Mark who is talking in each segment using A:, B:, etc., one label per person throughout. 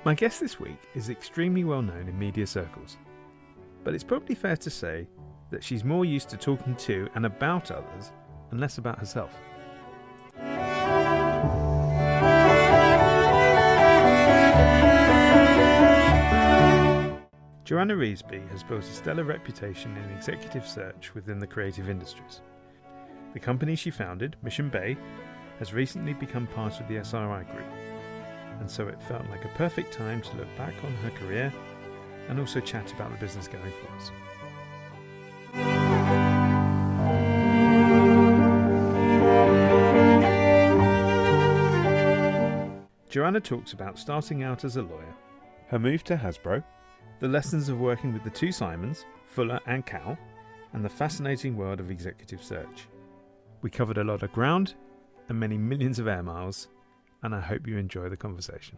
A: My guest this week is extremely well known in media circles, but it's probably fair to say that she's more used to talking to and about others and less about herself. Joanna Reesby has built a stellar reputation in executive search within the creative industries. The company she founded, Mission Bay, has recently become part of the SRI group, and so it felt like a perfect time to look back on her career and also chat about the business going forwards. Joanna talks about starting out as a lawyer, her move to Hasbro, the lessons of working with the two Simons, Fuller and Cowell, and the fascinating world of executive search. We covered a lot of ground and many millions of air miles, and I hope you enjoy the conversation.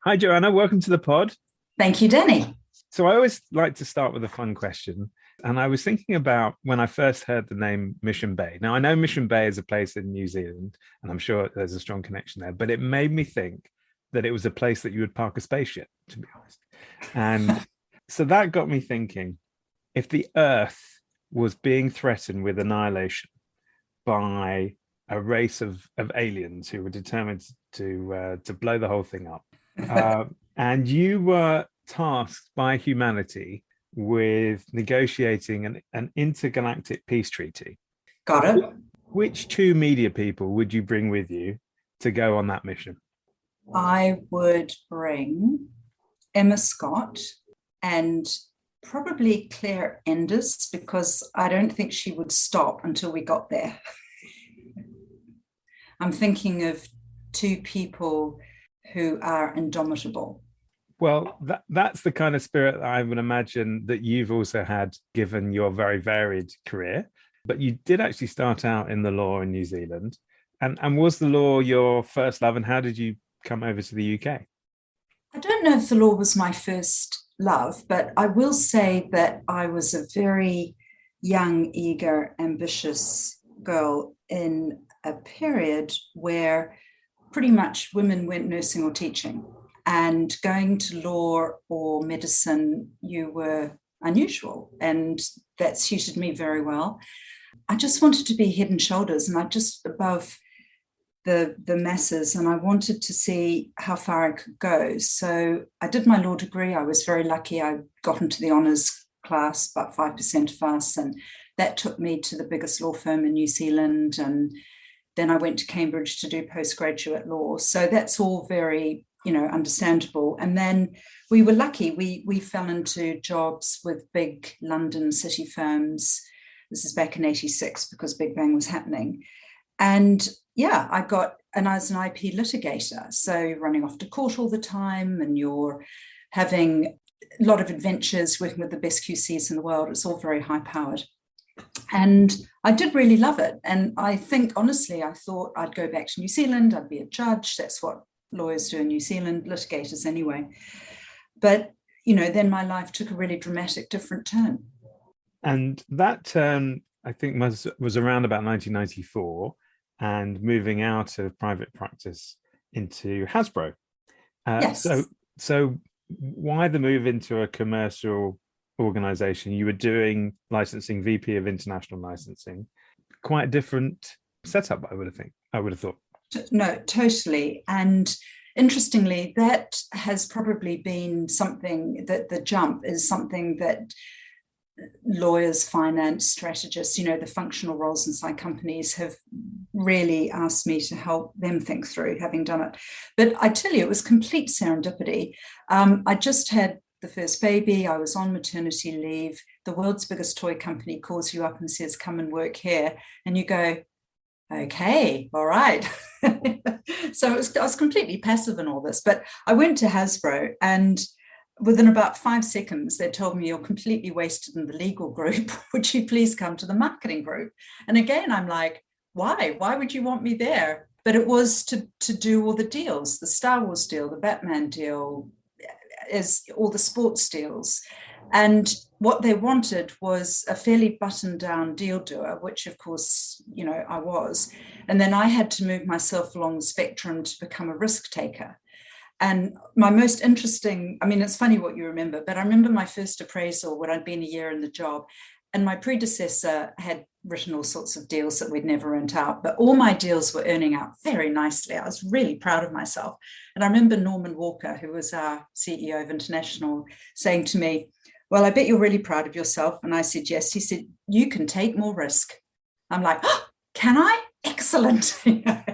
A: Hi, Joanna. Welcome to the pod.
B: Thank you, Danny.
A: So I always like to start with a fun question. And I was thinking about when I first heard the name Mission Bay. Now, I know Mission Bay is a place in New Zealand, and I'm sure there's a strong connection there, but it made me think that it was a place that you would park a spaceship, to be honest. And so that got me thinking, if the Earth was being threatened with annihilation by a race of aliens who were determined to blow the whole thing up, and you were tasked by humanity with negotiating an intergalactic peace treaty.
B: Got it.
A: Which two media people would you bring with you to go on that mission?
B: I would bring Emma Scott and probably Claire Enders, because I don't think she would stop until we got there. I'm thinking of two people who are indomitable.
A: Well, that's the kind of spirit that I would imagine that you've also had, given your very varied career. But you did actually start out in the law in New Zealand. And was the law your first love? And how did you come over to the UK?
B: I don't know if the law was my first love, but I will say that I was a very young, eager, ambitious girl in a period where pretty much women went nursing or teaching, and going to law or medicine, you were unusual, and that suited me very well. I just wanted to be head and shoulders, and I just above the masses, and I wanted to see how far I could go. So I did my law degree. I was very lucky. I got into the honours class, about 5% of us, and that took me to the biggest law firm in New Zealand, and then I went to Cambridge to do postgraduate law. So that's all very, understandable. And then we were lucky. We fell into jobs with big London city firms. This is back in 86 because Big Bang was happening. And yeah, I was an IP litigator. So running off to court all the time, and you're having a lot of adventures working with the best QCs in the world. It's all very high powered. And I did really love it. And I think, honestly, I thought I'd go back to New Zealand. I'd be a judge. That's what lawyers do in New Zealand, litigators anyway. But, then my life took a really dramatic, different turn.
A: And that turn, I think, was around about 1994, and moving out of private practice into Hasbro.
B: Yes.
A: So why the move into a commercial organization? You were doing licensing, VP of international licensing, quite a different setup, I would have thought.
B: No, totally. And interestingly, that has probably been something that the jump is something that lawyers, finance strategists, the functional roles inside companies have really asked me to help them think through, having done it. But I tell you, it was complete serendipity. I just had the first baby. I was on maternity leave. The world's biggest toy company calls you up and says, come and work here. And you go, okay, all right. So I was completely passive in all this. But I went to Hasbro, and within about 5 seconds, they told me, you're completely wasted in the legal group. Would you please come to the marketing group? And again, I'm like, why? Why would you want me there? But it was to do all the deals, the Star Wars deal, the Batman deal, all the sports deals. And what they wanted was a fairly buttoned down deal doer, which of course, I was. And then I had to move myself along the spectrum to become a risk taker. And my most interesting, it's funny what you remember, but I remember my first appraisal when I'd been a year in the job, and my predecessor had written all sorts of deals that we'd never earned out, but all my deals were earning out very nicely. I was really proud of myself. And I remember Norman Walker, who was our CEO of International, saying to me, well, I bet you're really proud of yourself. And I said, yes. He said, you can take more risk. I'm like, oh, can I? Excellent.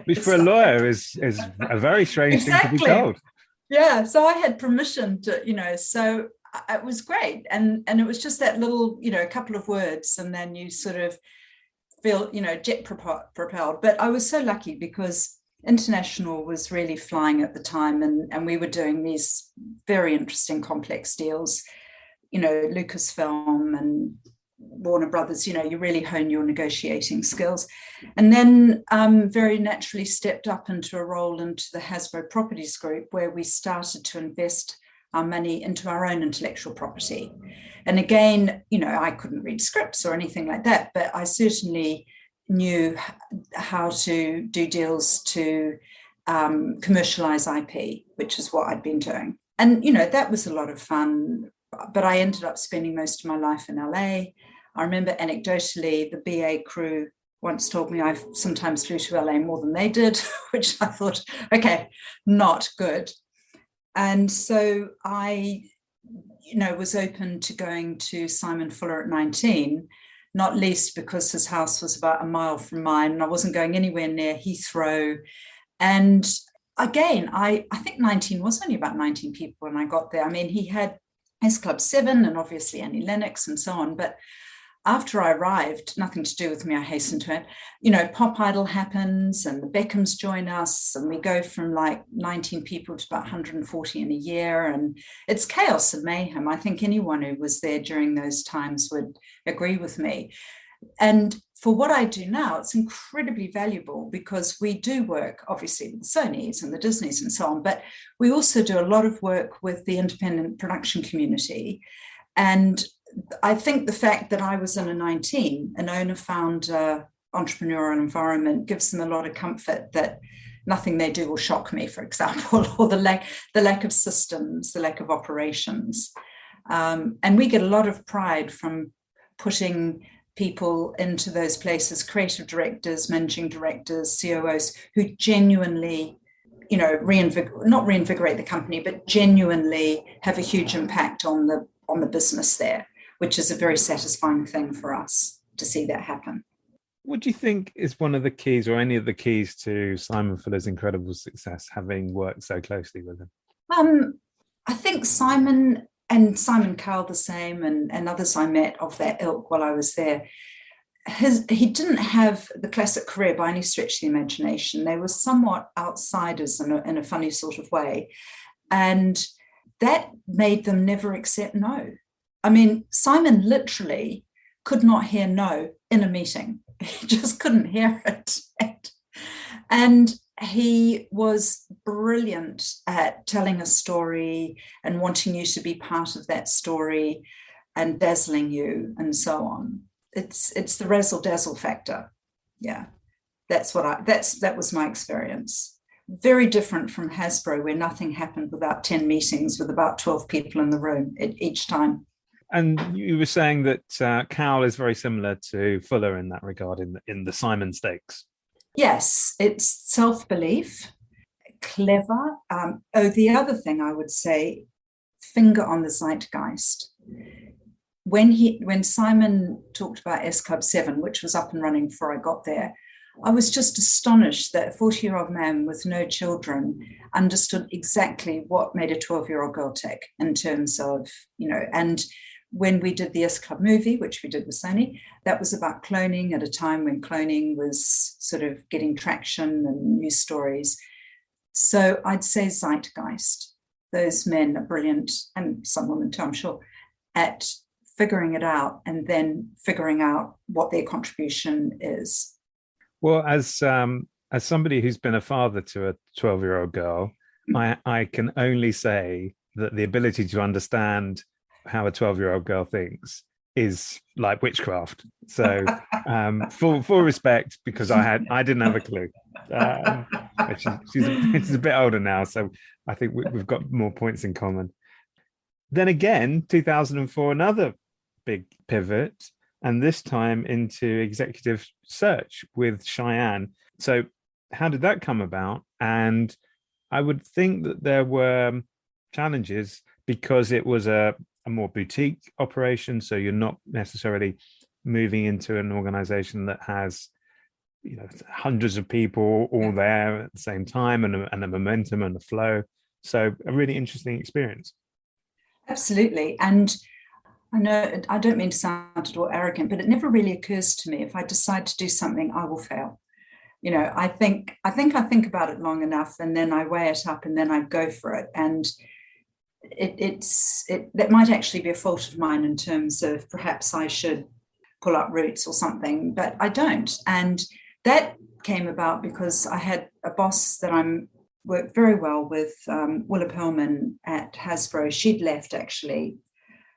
A: Which for a lawyer is a very strange thing to be told.
B: Yeah, so I had permission to, so it was great. And it was just that little, a couple of words, and then you sort of feel, jet propelled. But I was so lucky because International was really flying at the time, and we were doing these very interesting complex deals, Lucasfilm and Warner Brothers, you really hone your negotiating skills. And then very naturally stepped up into a role into the Hasbro Properties Group, where we started to invest our money into our own intellectual property. And again, I couldn't read scripts or anything like that, but I certainly knew how to do deals to commercialize IP, which is what I'd been doing. And, that was a lot of fun, but I ended up spending most of my life in LA. I remember anecdotally, the BA crew once told me I sometimes flew to LA more than they did, which I thought, okay, not good. And so I, was open to going to Simon Fuller at 19, not least because his house was about a mile from mine and I wasn't going anywhere near Heathrow. And again, I think 19 was only about 19 people when I got there. He had S Club 7 and obviously Annie Lennox and so on, but after I arrived, nothing to do with me, I hasten to add, Pop Idol happens and the Beckhams join us and we go from like 19 people to about 140 in a year, and it's chaos and mayhem. I think anyone who was there during those times would agree with me. And for what I do now, it's incredibly valuable because we do work obviously with the Sonys and the Disneys and so on, but we also do a lot of work with the independent production community. And I think the fact that I was in a 19, an owner-founder entrepreneurial environment, gives them a lot of comfort that nothing they do will shock me, for example, or the lack of systems, the lack of operations. And we get a lot of pride from putting people into those places, creative directors, managing directors, COOs, who genuinely, not reinvigorate the company, but genuinely have a huge impact on the business there, which is a very satisfying thing for us to see that happen.
A: What do you think is one of the keys or any of the keys to Simon Fuller's incredible success, having worked so closely with him?
B: I think Simon and Simon Cowell the same, and others I met of that ilk while I was there. He didn't have the classic career by any stretch of the imagination. They were somewhat outsiders in a funny sort of way. And that made them never accept no. Simon literally could not hear no in a meeting. He just couldn't hear it. And he was brilliant at telling a story and wanting you to be part of that story and dazzling you and so on. It's the razzle dazzle factor. Yeah, that was my experience. Very different from Hasbro, where nothing happened without 10 meetings with about 12 people in the room each time.
A: And you were saying that Cowell is very similar to Fuller in that regard, in the Simon stakes.
B: Yes, it's self-belief, clever. The other thing I would say, finger on the zeitgeist. When Simon talked about S Club 7, which was up and running before I got there, I was just astonished that a 40-year-old man with no children understood exactly what made a 12-year-old girl tick in terms of, and when we did the S Club movie, which we did with Sony, that was about cloning at a time when cloning was sort of getting traction and news stories. So I'd say zeitgeist. those men are brilliant, and some women too, I'm sure, at figuring it out and then figuring out what their contribution is.
A: Well, as somebody who's been a father to a 12-year-old girl, I can only say that the ability to understand how a 12-year-old girl thinks is like witchcraft. So full respect, because I didn't have a clue. She's a bit older now, so I think we've got more points in common. Then again, 2004, another big pivot, and this time into executive search with Cheyenne. So how did that come about? And I would think that there were challenges because it was a more boutique operation. So you're not necessarily moving into an organization that has, hundreds of people all there at the same time, and a momentum and a flow. So a really interesting experience.
B: Absolutely. And I know I don't mean to sound at all arrogant, but it never really occurs to me, if I decide to do something, I will fail. I think I think about it long enough, and then I weigh it up, and then I go for it. And that might actually be a fault of mine in terms of perhaps I should pull up roots or something, but I don't. And that came about because I had a boss that I'm worked very well with, Willa Perlman at Hasbro. She'd left, actually.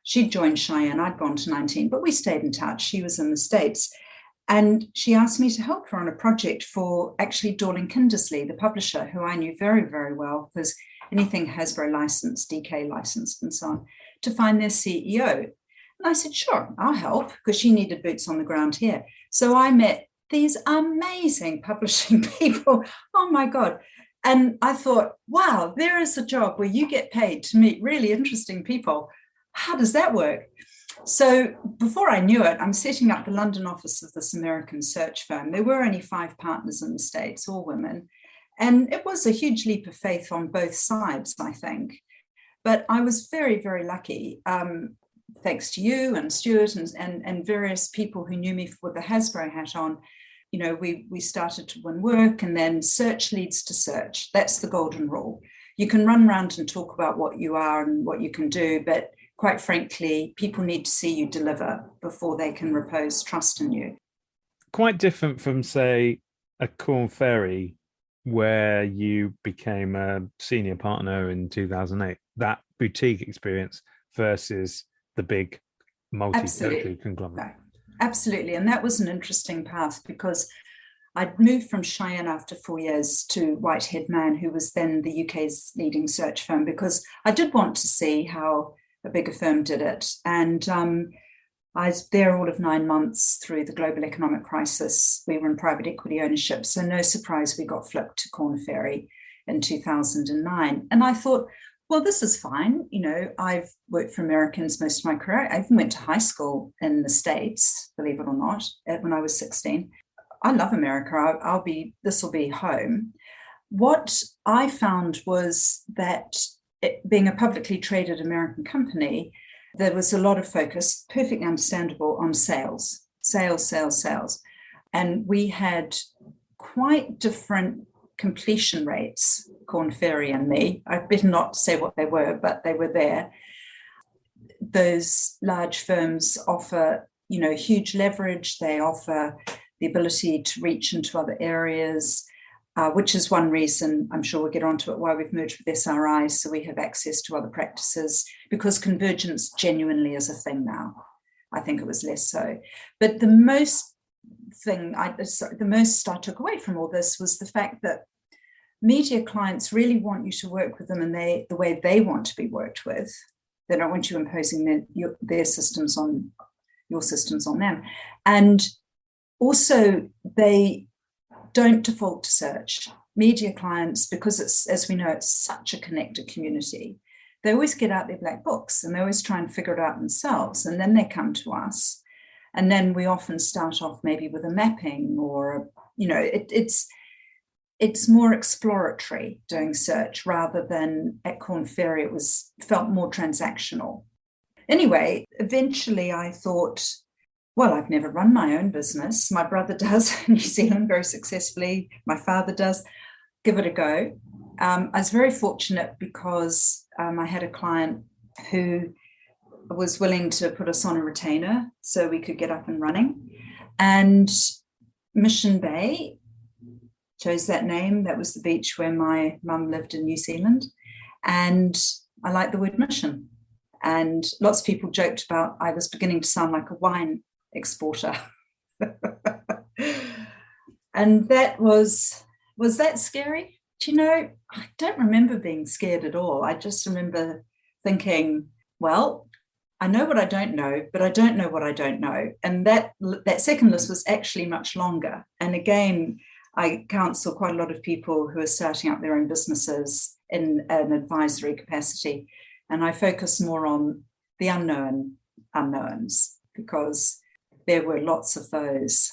B: She'd joined Cheyenne. I'd gone to 19, but we stayed in touch. She was in the States. And she asked me to help her on a project for actually Dorling Kindersley, the publisher, who I knew very, very well, because anything Hasbro licensed, DK licensed, and so on, to find their CEO. And I said, sure, I'll help, because she needed boots on the ground here. So I met these amazing publishing people. Oh, my God. And I thought, wow, there is a job where you get paid to meet really interesting people. How does that work? So before I knew it, I'm setting up the London office of this American search firm. There were only 5 partners in the States, all women. And it was a huge leap of faith on both sides, I think. But I was very, very lucky, thanks to you and Stuart and various people who knew me with the Hasbro hat on. We started to win work, and then search leads to search. That's the golden rule. You can run around and talk about what you are and what you can do, but quite frankly, people need to see you deliver before they can repose trust in you.
A: Quite different from, say, a Korn Ferry, where you became a senior partner in 2008. That boutique experience versus the big multi-territory conglomerate.
B: Right. Absolutely. And that was an interesting path, because I'd moved from Cheyenne after 4 years to Whitehead Mann, who was then the UK's leading search firm, because I did want to see how a bigger firm did it. And I was there all of 9 months through the global economic crisis. We were in private equity ownership. So no surprise we got flipped to Korn Ferry in 2009. And I thought, well, this is fine. I've worked for Americans most of my career. I even went to high school in the States, believe it or not, when I was 16. I love America. This will be home. What I found was that being a publicly traded American company, there was a lot of focus, perfectly understandable, on sales. And we had quite different completion rates, Korn Ferry and me. I'd better not say what they were, but they were there. Those large firms offer, huge leverage. They offer the ability to reach into other areas, which is one reason, I'm sure we'll get onto it, why we've merged with SRI, so we have access to other practices, because convergence genuinely is a thing now. I think it was less so. But the most I took away from all this was the fact that media clients really want you to work with them in the way they want to be worked with. They don't want you imposing their systems on your systems on them. And also, they don't default to search. Media clients, because it's, as we know, it's such a connected community, they always get out their black books and they always try and figure it out themselves. And then they come to us. And then we often start off maybe with a mapping, or, it's more exploratory doing search, rather than at Korn Ferry, it felt more transactional. Anyway, eventually I thought, well, I've never run my own business. My brother does in New Zealand very successfully. My father does. Give it a go. I was very fortunate because I had a client who was willing to put us on a retainer so we could get up and running. And Mission Bay, chose that name. That was the beach where my mum lived in New Zealand. And I like the word mission. And lots of people joked about I was beginning to sound like a wine exporter. And that was that scary? Do you know, I don't remember being scared at all. I just remember thinking, well, I know what I don't know, but I don't know what I don't know. And that second list was actually much longer. And again, I counsel quite a lot of people who are starting up their own businesses in an advisory capacity. And I focus more on the unknowns, because there were lots of those.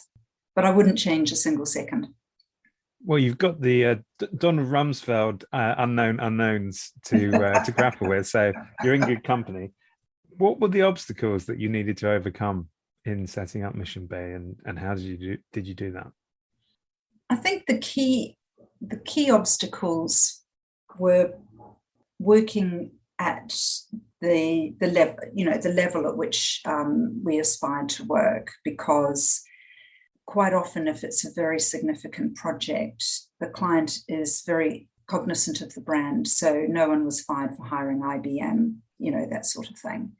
B: But I wouldn't change a single second.
A: Well, you've got the Donald Rumsfeld unknown unknowns to grapple with, so you're in good company. What were the obstacles that you needed to overcome in setting up Mission Bay, and how did you do that?
B: I think the key obstacles were working at the level, the level at which we aspired to work, because quite often, if it's a very significant project, the client is very cognizant of the brand. So no one was fired for hiring IBM, that sort of thing.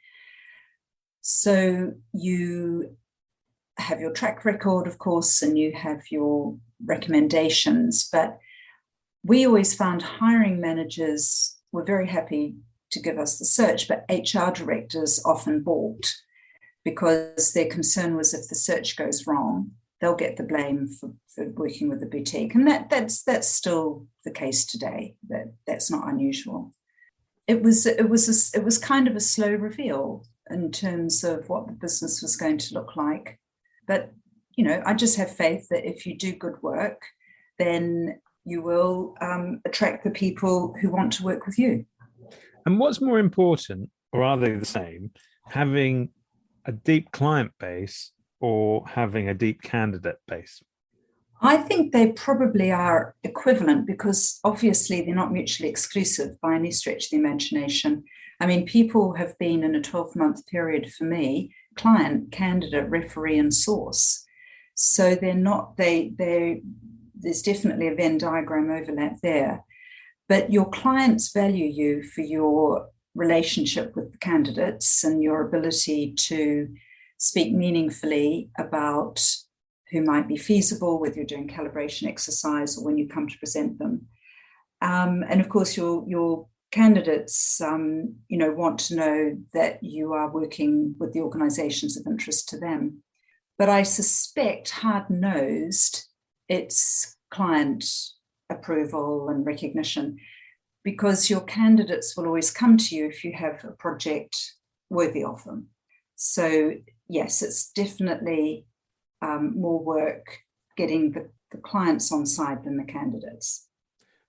B: So you have your track record, of course, and you have your recommendations. But we always found hiring managers were very happy to give us the search, but HR directors often balked, because their concern was if the search goes wrong, they'll get the blame for working with the boutique. And that's still the case today. That's not unusual. It was kind of a slow reveal in terms of what the business was going to look like. But, I just have faith that if you do good work, then you will attract the people who want to work with you.
A: And what's more important, or are they the same, having a deep client base or having a deep candidate base?
B: I think they probably are equivalent, because obviously they're not mutually exclusive by any stretch of the imagination. I mean, people have been in a 12-month period for me, client, candidate, referee, and source. So there's definitely a Venn diagram overlap there. But your clients value you for your relationship with the candidates and your ability to speak meaningfully about who might be feasible, whether you're doing calibration exercise or when you come to present them. And of course, your candidates, want to know that you are working with the organizations of interest to them. But I suspect, hard-nosed, it's client approval and recognition, because your candidates will always come to you if you have a project worthy of them. So yes, it's definitely more work getting the clients on side than the candidates.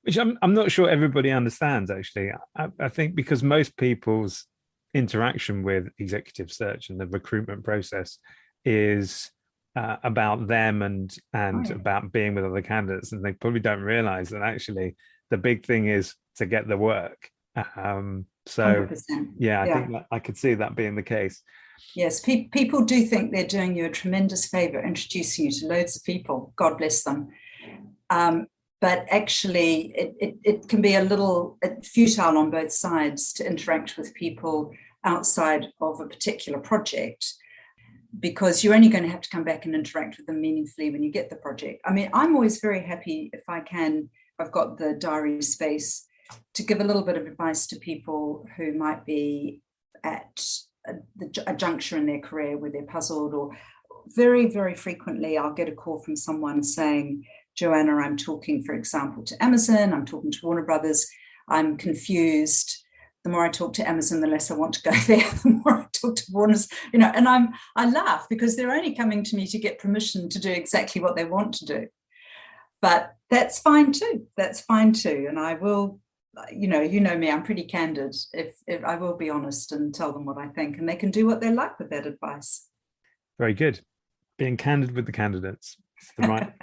A: Which I'm not sure everybody understands, actually. I think because most people's interaction with executive search and the recruitment process is about them and about being with other candidates, and they probably don't realize that actually the big thing is to get the work. So
B: 100%.
A: I think that I could see that being the case.
B: Yes, people do think they're doing you a tremendous favor introducing you to loads of people. God bless them. But actually, it can be a little futile on both sides to interact with people outside of a particular project, because you're only going to have to come back and interact with them meaningfully when you get the project. I mean, I'm always very happy if I've got the diary space to give a little bit of advice to people who might be at a juncture in their career where they're puzzled, or very, very frequently I'll get a call from someone saying, Joanna, I'm talking, for example, to Amazon, I'm talking to Warner Brothers, I'm confused. The more I talk to Amazon, the less I want to go there. The more I talk to Warner's, and I laugh, because they're only coming to me to get permission to do exactly what they want to do. But that's fine too. And I will, you know me, I'm pretty candid. If I will be honest and tell them what I think, and they can do what they like with that advice.
A: Very good. Being candid with the candidates.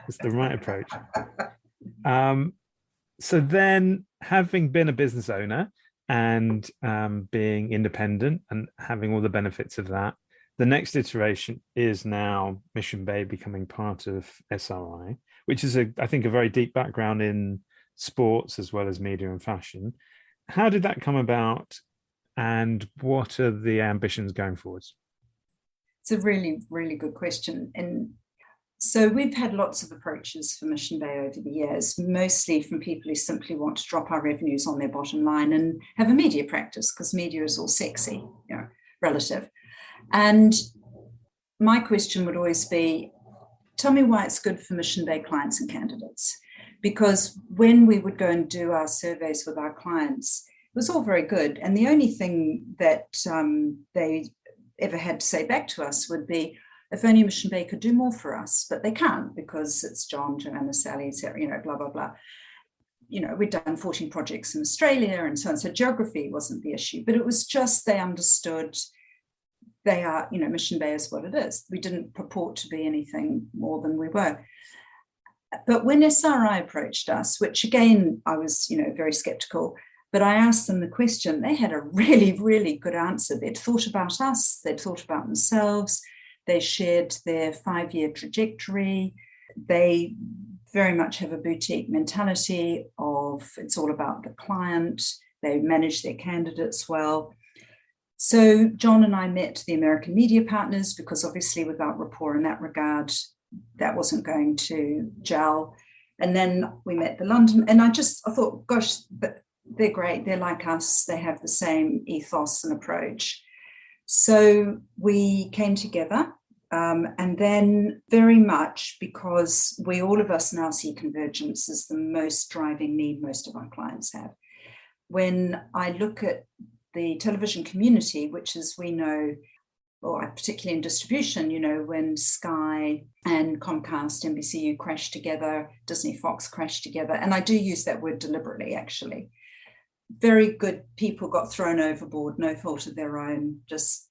A: It's the right approach. So then, having been a business owner and being independent and having all the benefits of that. The next iteration is now Mission Bay becoming part of SRI, which is, I think, a very deep background in sports as well as media and fashion. How did that come about, and what are the ambitions going forwards?
B: It's a really, really good question. And so we've had lots of approaches for Mission Bay over the years, mostly from people who simply want to drop our revenues on their bottom line and have a media practice, because media is all sexy, relative. And my question would always be, tell me why it's good for Mission Bay clients and candidates. Because when we would go and do our surveys with our clients, it was all very good. And the only thing that they ever had to say back to us would be, if only Mission Bay could do more for us, but they can't, because it's John, Joanna, Sally, Sarah, blah, blah, blah. We'd done 14 projects in Australia and so on. So geography wasn't the issue, but it was just they understood they are, Mission Bay is what it is. We didn't purport to be anything more than we were. But when SRI approached us, which again, I was, very skeptical, but I asked them the question, they had a really, really good answer. They'd thought about us, they'd thought about themselves. They shared their 5-year trajectory. They very much have a boutique mentality of it's all about the client. They manage their candidates well. So John and I met the American media partners, because obviously without rapport in that regard, that wasn't going to gel. And then we met the London, and I thought, gosh, they're great. They're like us. They have the same ethos and approach. So we came together. And then very much because all of us now see convergence as the most driving need most of our clients have. When I look at the television community, which as we know, or particularly in distribution, when Sky and Comcast, NBCU crashed together, Disney Fox crashed together, and I do use that word deliberately, actually. Very good people got thrown overboard, no fault of their own, just,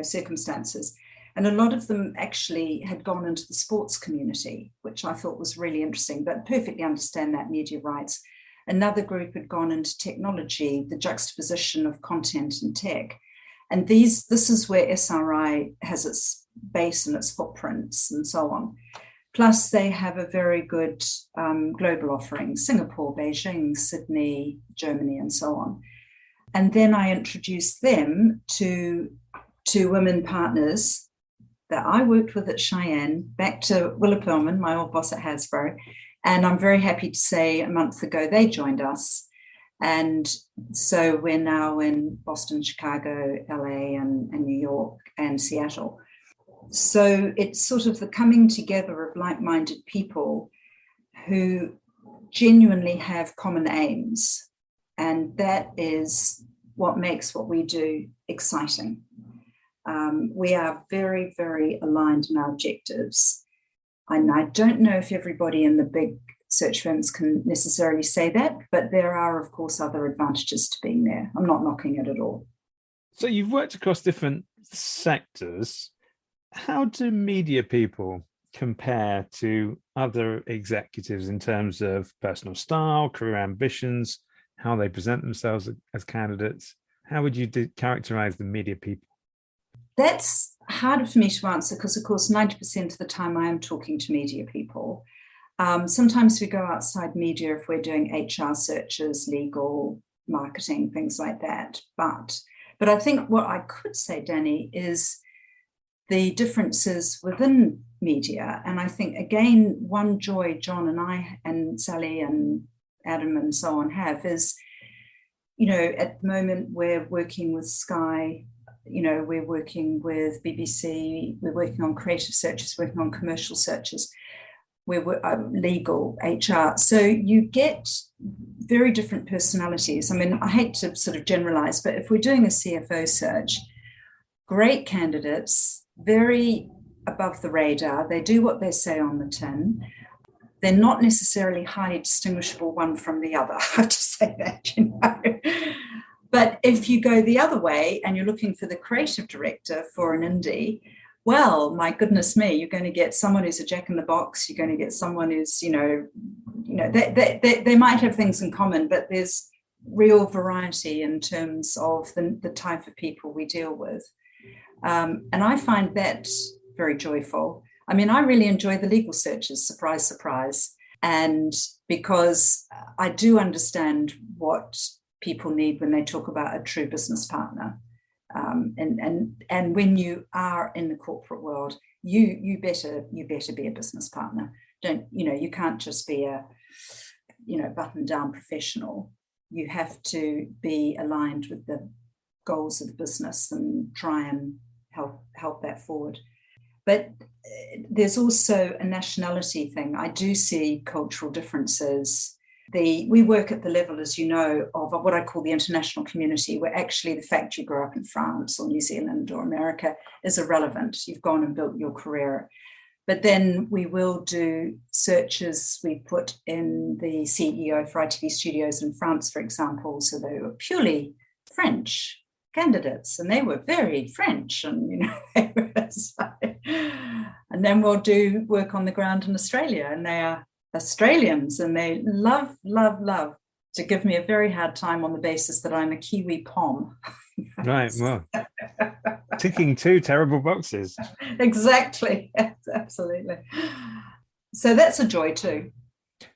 B: circumstances. And a lot of them actually had gone into the sports community, which I thought was really interesting, but perfectly understand that, media rights. Another group had gone into technology, the juxtaposition of content and tech. And this is where SRI has its base and its footprints and so on. Plus, they have a very good global offering, Singapore, Beijing, Sydney, Germany, and so on. And then I introduced them to women partners that I worked with at Cheyenne, back to Willa Perlman, my old boss at Hasbro. And I'm very happy to say a month ago, they joined us. And so we're now in Boston, Chicago, LA, and New York, and Seattle. So it's sort of the coming together of like-minded people who genuinely have common aims. And that is what makes what we do exciting. We are very, very aligned in our objectives. And I don't know if everybody in the big search firms can necessarily say that, but there are, of course, other advantages to being there. I'm not knocking it at all.
A: So you've worked across different sectors. How do media people compare to other executives in terms of personal style, career ambitions, how they present themselves as candidates? How would you characterize the media people?
B: That's harder for me to answer because, of course, 90% of the time I am talking to media people. Sometimes we go outside media if we're doing HR searches, legal, marketing, things like that. But I think what I could say, Danny, is the differences within media. And I think, again, one joy John and I and Sally and Adam and so on have is, at the moment we're working with Sky, we're working with BBC, we're working on creative searches, working on commercial searches, we're legal, HR. So you get very different personalities. I mean, I hate to sort of generalize, but if we're doing a CFO search, great candidates, very above the radar, they do what they say on the tin. They're not necessarily highly distinguishable one from the other. I have to say that, But if you go the other way and you're looking for the creative director for an indie, well, my goodness me, you're going to get someone who's a jack in the box. You're going to get someone who's, they might have things in common, but there's real variety in terms of the type of people we deal with. And I find that very joyful. I mean, I really enjoy the legal searches, surprise, surprise. And because I do understand what people need when they talk about a true business partner. And when you are in the corporate world, you better be a business partner. You can't just be a button down professional. You have to be aligned with the goals of the business and try and help that forward. But there's also a nationality thing. I do see cultural differences. We work at the level, as you know, of what I call the international community, where actually the fact you grew up in France or New Zealand or America is irrelevant. You've gone and built your career. But then we will do searches. We put in the CEO for ITV Studios in France, for example, so they were purely French candidates, and they were very French, and they were and then we'll do work on the ground in Australia, and they are Australians, and they love to give me a very hard time on the basis that I'm a Kiwi Pom.
A: Right, well, ticking two terrible boxes.
B: Exactly, absolutely. So that's a joy too.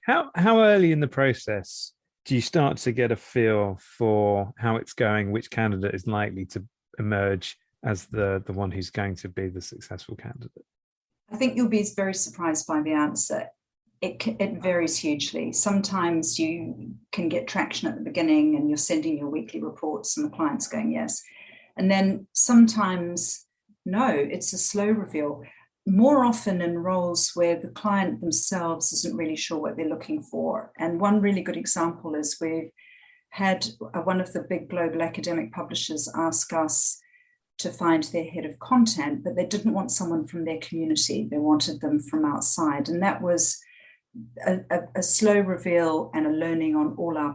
A: How early in the process do you start to get a feel for how it's going, which candidate is likely to emerge as the one who's going to be the successful candidate?
B: I think you'll be very surprised by the answer. It varies hugely. Sometimes you can get traction at the beginning and you're sending your weekly reports and the client's going, yes. And then sometimes, no, it's a slow reveal. More often in roles where the client themselves isn't really sure what they're looking for. And one really good example is we've had one of the big global academic publishers ask us to find their head of content, but they didn't want someone from their community. They wanted them from outside. And that was a slow reveal and a learning on all our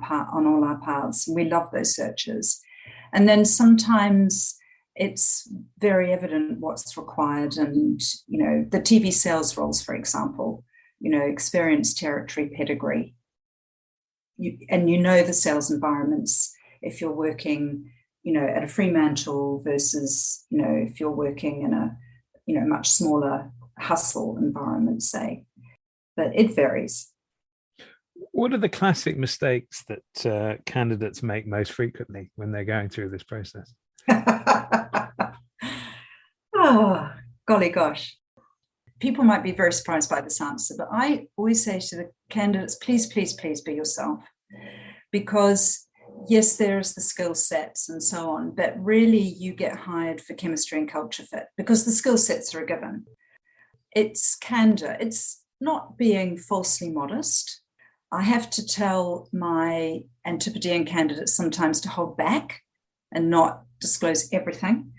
B: parts. We love those searches. And then sometimes it's very evident what's required. And, the TV sales roles, for example, experience, territory, pedigree. The sales environments, if you're working, at a Fremantle versus, if you're working in a, much smaller hustle environment, say. But it varies.
A: What are the classic mistakes that candidates make most frequently when they're going through this process?
B: Oh, golly gosh. People might be very surprised by this answer, but I always say to the candidates, please, please, please be yourself. Because yes, there's the skill sets and so on, but really you get hired for chemistry and culture fit because the skill sets are a given. It's candor. It's not being falsely modest. I have to tell my Antipodean candidates sometimes to hold back and not disclose everything.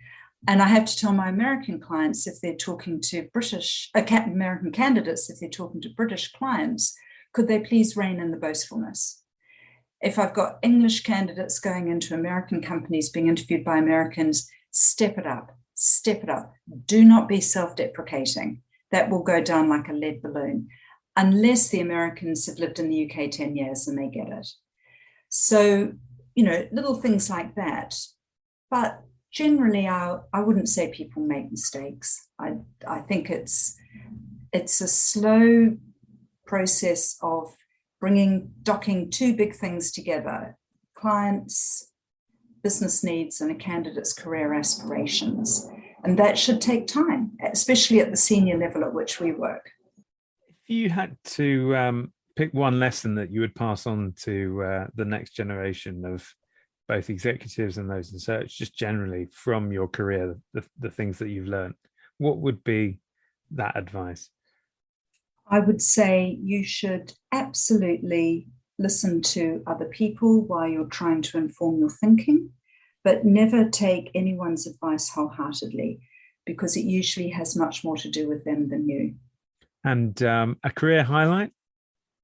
B: And I have to tell my American clients if they're talking to American candidates, if they're talking to British clients, could they please rein in the boastfulness? If I've got English candidates going into American companies being interviewed by Americans, step it up, step it up. Do not be self-deprecating. That will go down like a lead balloon, unless the Americans have lived in the UK 10 years and they get it. So, little things like that. But generally, I wouldn't say people make mistakes. I think it's a slow process of docking two big things together: clients' business needs and a candidate's career aspirations. And that should take time, especially at the senior level at which we work.
A: If you had to pick one lesson that you would pass on to the next generation of both executives and those in search, just generally from your career, the things that you've learned, what would be that advice?
B: I would say you should absolutely listen to other people while you're trying to inform your thinking, but never take anyone's advice wholeheartedly, because it usually has much more to do with them than you.
A: And a career highlight?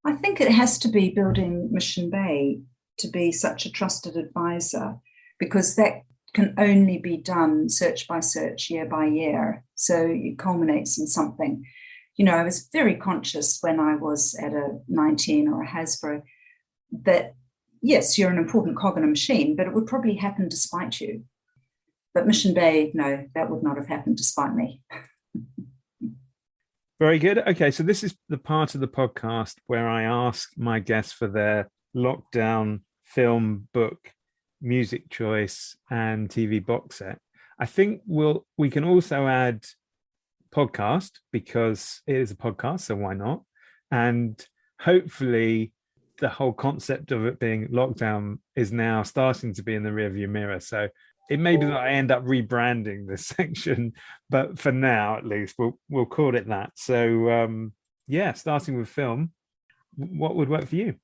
B: I think it has to be building Mission Bay to be such a trusted advisor, because that can only be done search by search, year by year. So it culminates in something. I was very conscious when I was at a 19 or a Hasbro that yes, you're an important cog in a machine, but it would probably happen despite you. But Mission Bay, no, that would not have happened despite me.
A: Very good. Okay, so this is the part of the podcast where I ask my guests for their lockdown film, book, music choice, and TV box set. I think we can also add podcast because it is a podcast, so why not? And hopefully the whole concept of it being lockdown is now starting to be in the rearview mirror. So it may be that I end up rebranding this section, but for now, at least, we'll call it that. So starting with film, what would work for you?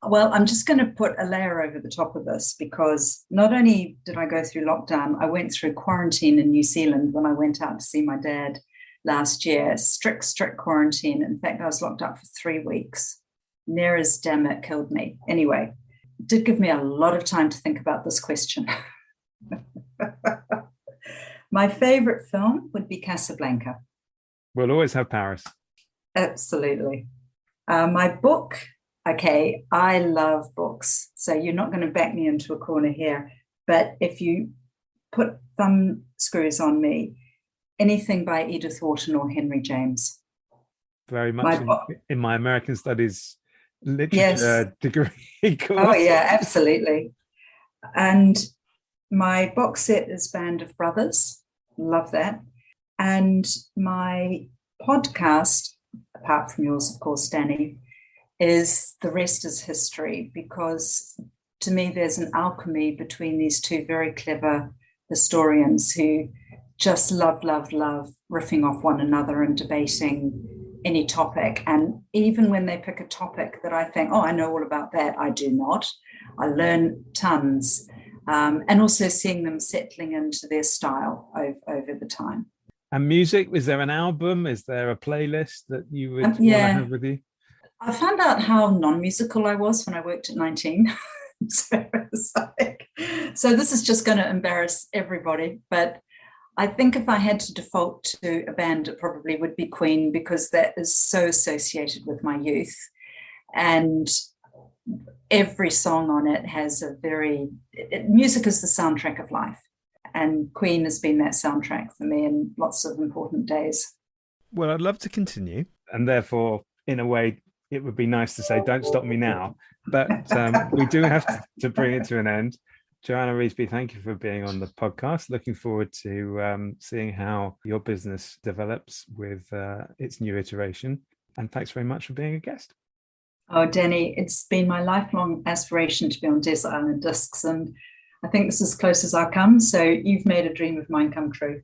B: Well, I'm just going to put a layer over the top of this because not only did I go through lockdown, I went through quarantine in New Zealand when I went out to see my dad last year. Strict quarantine. In fact, I was locked up for 3 weeks. Near as damn it killed me. Anyway, it did give me a lot of time to think about this question. My favorite film would be Casablanca.
A: We'll always have Paris.
B: Absolutely. My book, okay, I love books. So you're not going to back me into a corner here. But if you put thumb screws on me, anything by Edith Wharton or Henry James.
A: Very much in my American Studies literature degree course.
B: Oh, yeah, absolutely. And my box set is Band of Brothers. Love that. And my podcast, apart from yours, of course, Danny, is The Rest is History, because to me, there's an alchemy between these two very clever historians who just love riffing off one another and debating any topic. And even when they pick a topic that I think, oh, I know all about that, I do not. I learn tons. And also seeing them settling into their style over the time.
A: And music, is there an album? Is there a playlist that you would want to have with you?
B: I found out how non-musical I was when I worked at 19. So this is just going to embarrass everybody. But I think if I had to default to a band, it probably would be Queen, because that is so associated with my youth. And every song on it has music is the soundtrack of life. And Queen has been that soundtrack for me in lots of important days.
A: Well, I'd love to continue. And therefore, in a way, it would be nice to say, don't stop me now. But we do have to bring it to an end. Joanna Reesby, thank you for being on the podcast. Looking forward to seeing how your business develops with its new iteration. And thanks very much for being a guest.
B: Oh, Danny, it's been my lifelong aspiration to be on Desert Island Discs, and I think this is as close as I've come. So you've made a dream of mine come true.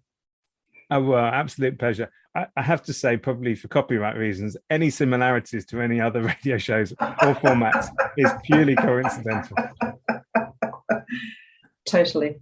A: Oh, well, absolute pleasure. I have to say, probably for copyright reasons, any similarities to any other radio shows or formats is purely coincidental.
B: Totally.